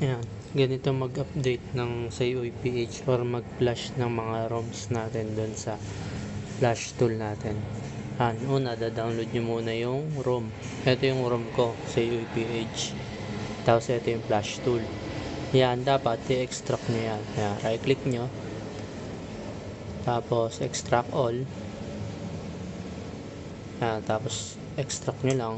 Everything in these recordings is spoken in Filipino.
Ayan, ganito mag-update ng sa UPH or mag-flash ng mga ROMs natin dun sa flash tool natin. Una, da-download nyo muna yung ROM. Ito yung ROM ko sa UPH. Tapos ito yung flash tool. Yan, dapat i-extract nyo yan. Ayan, right-click nyo. Tapos extract all. Ayan, tapos extract nyo lang.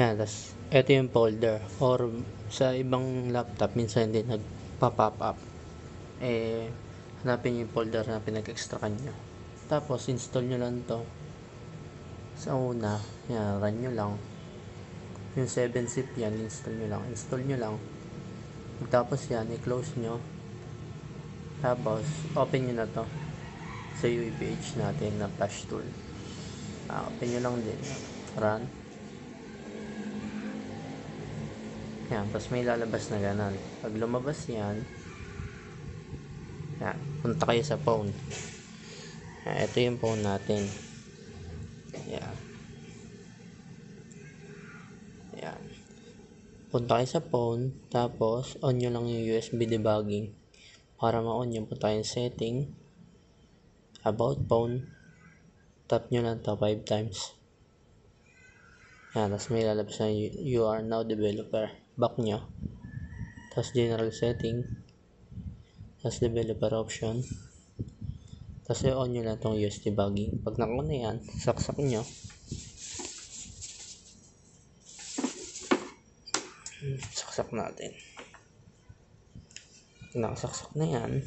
Ayan, tapos ito yung folder. Or sa ibang laptop, minsan hindi nagpa-pop up. Hanapin nyo yung folder na pinag-extractan nyo. Tapos install nyo lang to. Sa una, yan, run nyo lang. Yung 7-zip yan, install nyo lang. Install nyo lang. Tapos yan, i-close nyo. Tapos, open nyo na to sa UPH natin na flash tool. Open nyo lang din. Run. Yan, tapos may lalabas na ganon. Pag lumabas yan, punta kayo sa phone. Ito yung phone natin. Yan. Punta kayo sa phone, tapos on nyo lang yung USB debugging. Para ma-on nyo, punta kayo setting, about phone, tap nyo lang to 5 times. Yan, tapos may lalabas na you are now developer. Back nyo. Tapos general setting. Tapos developer option. Tapos i-on nyo lang itong USB debugging. Pag naka-on na yan, saksak nyo. Saksak natin. Pag nakasaksak na yan,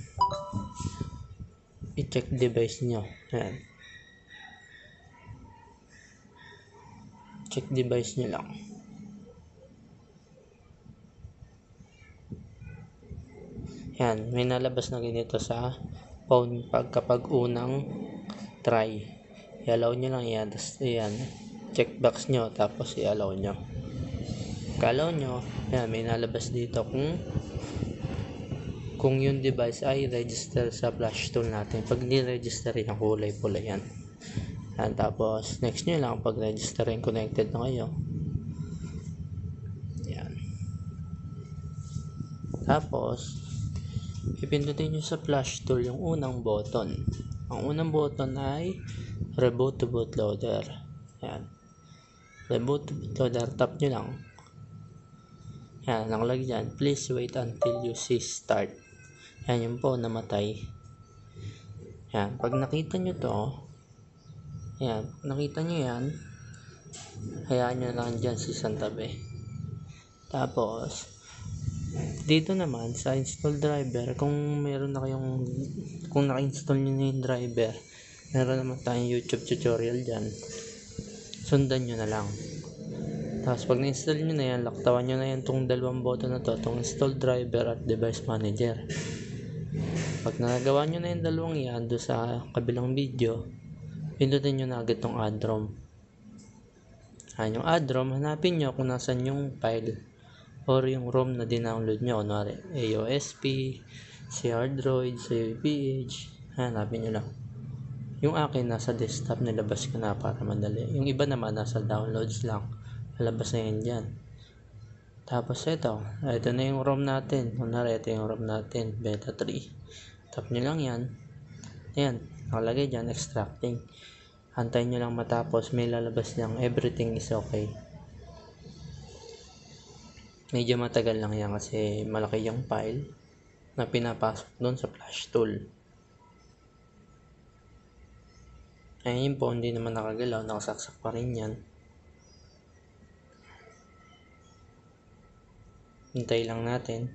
i-check device nyo. Yan. Check device nyo lang. Yan, may nalabas na ganito sa phone kapag unang try. I-allow nyo lang yan. Tapos yan, check box nyo. Tapos i-allow nyo. Kalaw nyo, yan, may nalabas dito kung yung device ay register sa flash tool natin. Pag ni-register yan, kulay pula yan. Yan, tapos next nyo lang pag register and connected na kayo. Yan. Tapos ipindutin nyo sa flash tool yung unang button. Ang unang button ay reboot to bootloader. Yan. Reboot to bootloader, tap nyo lang. Yan, nakalagay dyan, please wait until you see start. Yan, yung phone namatay. Yan, pag nakita nyo to, yan, nakita nyo yan, hayaan nyo lang dyan sa isang tabi. Tapos, dito naman, sa install driver, kung naka-install nyo na yung driver, meron naman tayong YouTube tutorial dyan. Sundan nyo na lang. Tapos pag na-install nyo na yan, laktawan nyo na yan itong dalawang button na to, itong install driver at device manager. Pag nagawa nyo na yung dalawang yan doon sa kabilang video, pindutin nyo na agad itong add ROM. Yung add ROM, hanapin nyo kung nasan yung file or yung ROM na dinownload nyo. Kunwari, AOSP, si Hardroid, si UPH, hanapin nyo lang. Yung akin nasa desktop, nilabas ko na para madali. Yung iba naman nasa downloads lang. Malabas na yan dyan. Tapos ito na yung ROM natin. Kunwari, ito yung ROM natin, beta 3. Tap nyo lang yan. Ayan, nakalagay dyan, extracting. Antayin nyo lang matapos, may lalabas lang, everything is okay. Medyo matagal lang yan kasi malaki yung file na pinapasok doon sa flash tool. Ayan yung phone, hindi naman nakagalaw, nakasaksak pa rin yan. Hintay lang natin.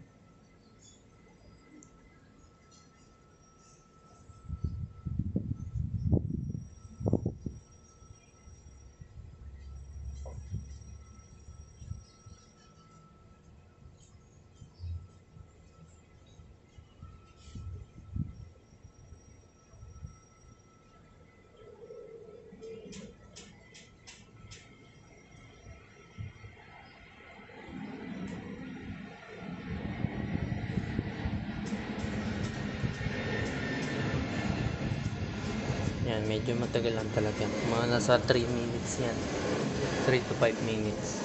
Yan, medyo matagal lang talaga. Mga nasa 3 minutes yan. 3 to 5 minutes.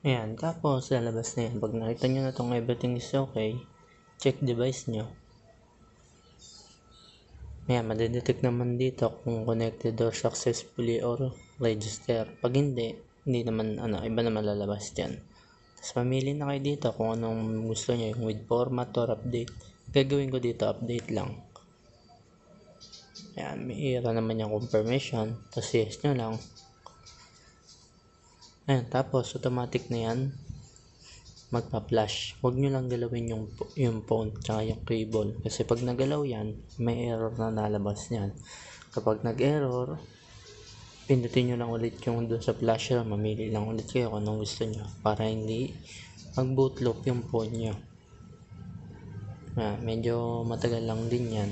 Ayan, tapos lalabas na yan. Pag nakita nyo na itong everything is okay, check device nyo. Ayan, madidetect naman dito kung connected or successfully or register. Pag hindi naman, iba naman lalabas dyan. Tapos mamili na kayo dito kung anong gusto nyo, yung with format or update. Gagawin ko dito, update lang. Ayan, may error naman yung confirmation. Tapos yes nyo lang. Ayan, tapos automatic na yan magpa-flash. Huwag nyo lang galawin yung phone tsaka yung cable. Kasi pag nagalaw yan, may error na nalabas yan. Kapag nag-error, pindutin nyo lang ulit yung doon sa flasher. Mamili lang ulit kayo kung anong gusto nyo para hindi mag-boot loop yung phone nyo. Medyo matagal lang din yan.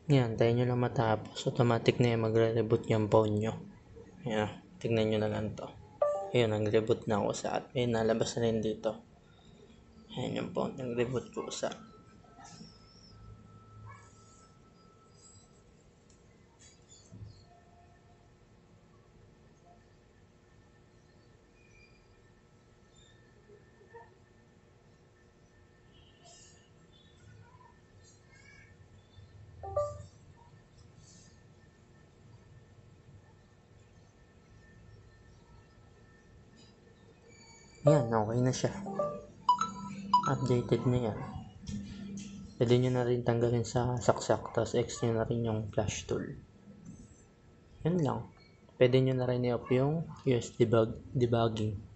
Yan, tayo nyo lang matapos. Automatic na yan magre-reboot yung phone nyo. Ayan, tignan nyo na lang to. Ayun, nag-reboot na ako sa at may nalabas na rin dito. Ayan yung phone, nag-reboot ko sa. Ayan, okay na siya. Updated na yan. Pwede nyo na rin tanggalin sa saksak, tapos X nyo na rin yung flash tool. Yan lang. Pwede nyo na rin i-off yung US debugging.